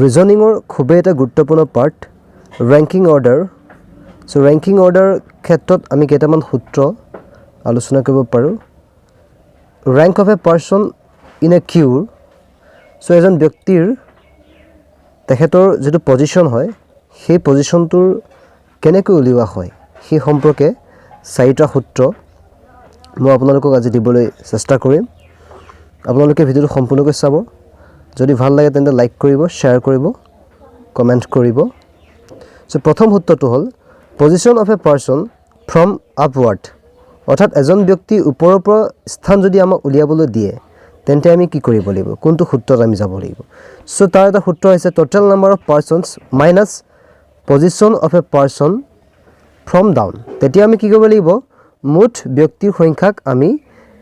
ৰিজনিঙৰ খুবেই এটা গুৰুত্বপূৰ্ণ part ranking order so ranking order ক্ষেত্ৰত আমি কেইটামান সূত্ৰ আলোচনা কৰিব পাৰোঁ rank of a person in a queue so এজন ব্যক্তিৰ তেখেতৰ যেটো পজিশন হয় সেই পজিশনটোৰ কেনেকৈ উলিওৱা হয় সেই সম্পৰ্কে চাৰিটা সূত্ৰ মই আপোনালোকক আজি দিবলৈ চেষ্টা কৰিম আপোনালোকে ভিডিওটো সম্পূৰ্ণকৈ চাব যদি ভাল লাগে তেন্তে লাইক কৰিব শেয়াৰ কৰিব কমেন্ট কৰিব সো প্ৰথম সূত্ৰটো হ'ল position of a person from upward অৰ্থাৎ এজন ব্যক্তি ওপৰৰ পৰা স্থান যদি আমাক উলিয়াবলৈ দিয়ে তেন্তে আমি কি কৰিব লাগিব কোনটো সূত্ৰত আমি যাব লাগিব সো তাৰ এটা সূত্ৰ আছে total number of persons minus position of a person from down তেতিয়া আমি কি কৰিব লাগিব মুঠ ব্যক্তিৰ সংখ্যাক আমি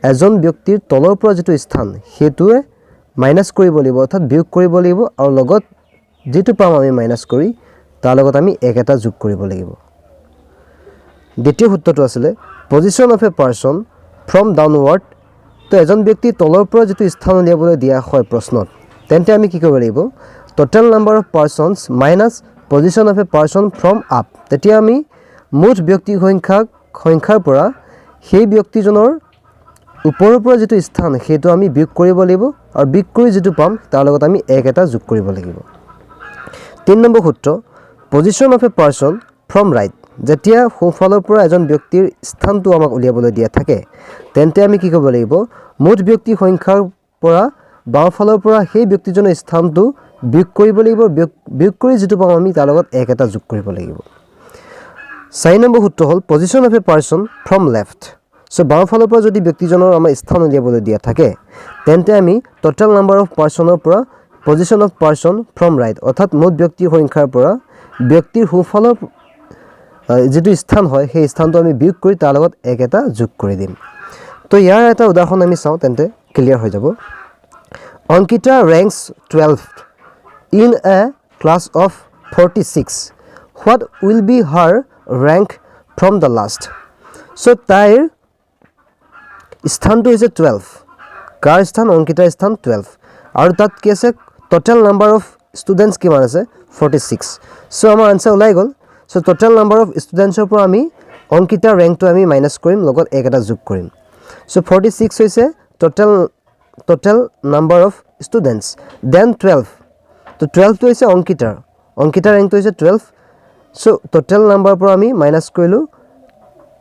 এজন ব্যক্তিৰ তলৰ পৰা যেটো স্থান হেতুৱে মাইনাস কৰিব লাগিব অৰ্থাৎ বিয়োগ কৰিব লাগিব আৰু লগত যেটো পাম আমি মাইনাস কৰি তাৰ লগত আমি এক এটা যোগ কৰিব লাগিব দ্বিতীয় সূত্ৰটো আছিল position of a person from downward তো এজন ব্যক্তি তলৰ পৰা যেটো স্থান উলিয়াবলৈ দিয়া হয় প্ৰশ্নত তেন্তে আমি কি কৰিব লাগিব total number of persons minus position of a person from up তেতিয়া আমি মুঠ ব্যক্তি সংখ্যাৰ পৰা সেই ব্যক্তিজনৰ ওপৰৰ পৰা যেটো স্থান হেতু আমি বিয়োগ কৰিব লাগিব আৰু বিয়োগ কৰি যেটো পাম তাৰ লগত আমি এক এটা যোগ কৰিব লাগিব 3 নম্বৰ সূত্ৰ position of a person from right যেতিয়া সোঁফালৰ পৰা এজন ব্যক্তিৰ স্থানটো আমাক উলিয়াবলৈ দিয়া থাকে তেন্তে আমি কি কৰিব লাগিব মুঠ ব্যক্তি সংখ্যাৰ পৰা বাওঁফালৰ পৰা সেই ব্যক্তিজনৰ স্থানটো বিয়োগ কৰিব লাগিব বিয়োগ কৰি যেটো পাম আমি তাৰ লগত এক এটা যোগ কৰিব লাগিব 4 নম্বৰ সূত্ৰ হ'ল position of a person from left so বাওঁফালৰ পৰা যদি ব্যক্তিজনৰ আমাৰ স্থান উলিয়াবলৈ দিয়া থাকে তেন্তে আমি টোটাল নাম্বাৰ অফ পাৰ্সনৰ পৰা position of person from right অৰ্থাৎ মুঠ ব্যক্তিৰ সংখ্যাৰ পৰা ব্যক্তিৰ সোঁফালৰ যেটো স্থান হয় সেই স্থানটো আমি বিয়োগ কৰি তাৰ লগত এক এটা যোগ কৰি দিম তো ইয়াৰ এটা উদাহৰণ আমি চাওঁ তেন্তে ক্লিয়াৰ হৈ যাব Ankita ranks 12 in a class of 46 what will be her rank from the last so তাইৰ স্থানটো হৈছে 12 কাৰ স্থান অংকিতাৰ স্থান 12 আৰু তাত কি আছে টোটাল নাম্বাৰ অফ ষ্টুডেন্টস কিমান আছে 46 সো আমাৰ আনসাৰ ওলাই গল সো টোটাল নাম্বাৰ অফ ষ্টুডেন্টছৰ পৰা আমি অংকিতাৰ ৰেংকটো আমি মাইনাস কৰিম লগত এক এটা যোগ কৰিম সো 46 হৈছে total number of students then 12 তো 12 টো হৈছে অংকিতাৰ ৰেংকটো হৈছে 12 সো টোটাল নাম্বাৰ পৰা আমি মাইনাস কৰিলো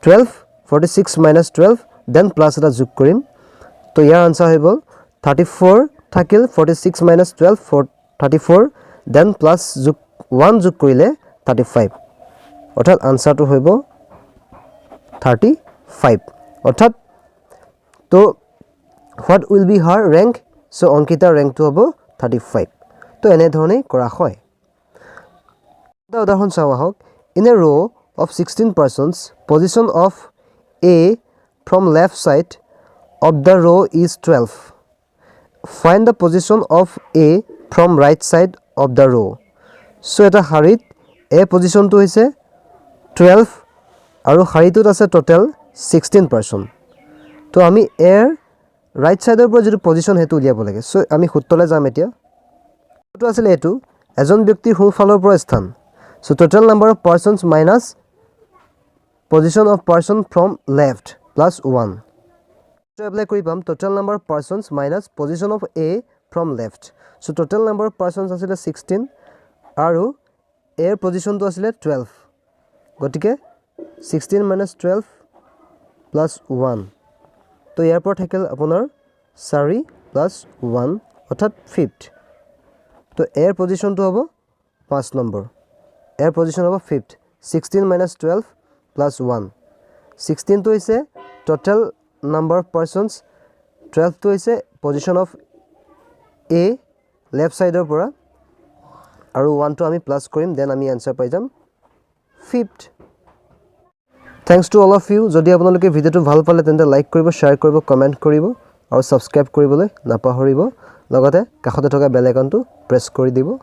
12 46 minus 12 দেন প্লাস এটা যোগ কৰিম তো ইয়াৰ আনসাৰ হৈ গল 34 থাকিল 46 minus 12 34 দেন প্লাস যোগ 1 যোগ কৰিলে 35 অৰ্থাৎ আনসাৰটো হ'ব 35 অৰ্থাৎ তো what will be her rank so অংকিতাৰ ৰেংকটো হ'ব 35 তো এনে ধৰণে কৰা হয় উদাহৰণ চাওঁ আহক in a row of 16 persons position of A from left side of the row is 12 find the position of A from right side of the row so এটা শাৰীত A পজিশনটো হৈছে 12 আৰু শাৰীটোত আছে টোটাল 16 পাৰ্সন তো আমি এৰ ৰাইট সাইডৰ পৰা যেটো পজিশন হেতু উলিয়াব লাগে সো আমি সূত্ৰলৈ যাম এতিয়া সূত্ৰটো আছিল এটো এজন ব্যক্তিৰ সোঁফালৰ পৰা স্থান so total number of persons minus position of person from left plus 1 to apply কৰি পাম total number of persons minus position of A from left so total number of persons আছিল 16 আৰু A ৰ position টো আছিল 12 গটিকে 16 minus 12 plus 1 তো ইয়াৰ পৰা থাকিল আপোনাৰ 4 plus 1 অৰ্থাৎ 5th তো A ৰ position টো হ'ব 5 নম্বৰ A ৰ position হ'ব 5th 16 minus 12 plus 1 16 to is a total number of persons 12 to is a position of A left side or pura aru 1 to ami plus korim then ami answer pai jam 5th thanks to all of you jodi apnaloke video to bhal pale tente like koribo share koribo comment koribo aru subscribe koribole napahoribo logote kakhote thoka bell icon to press kori dibo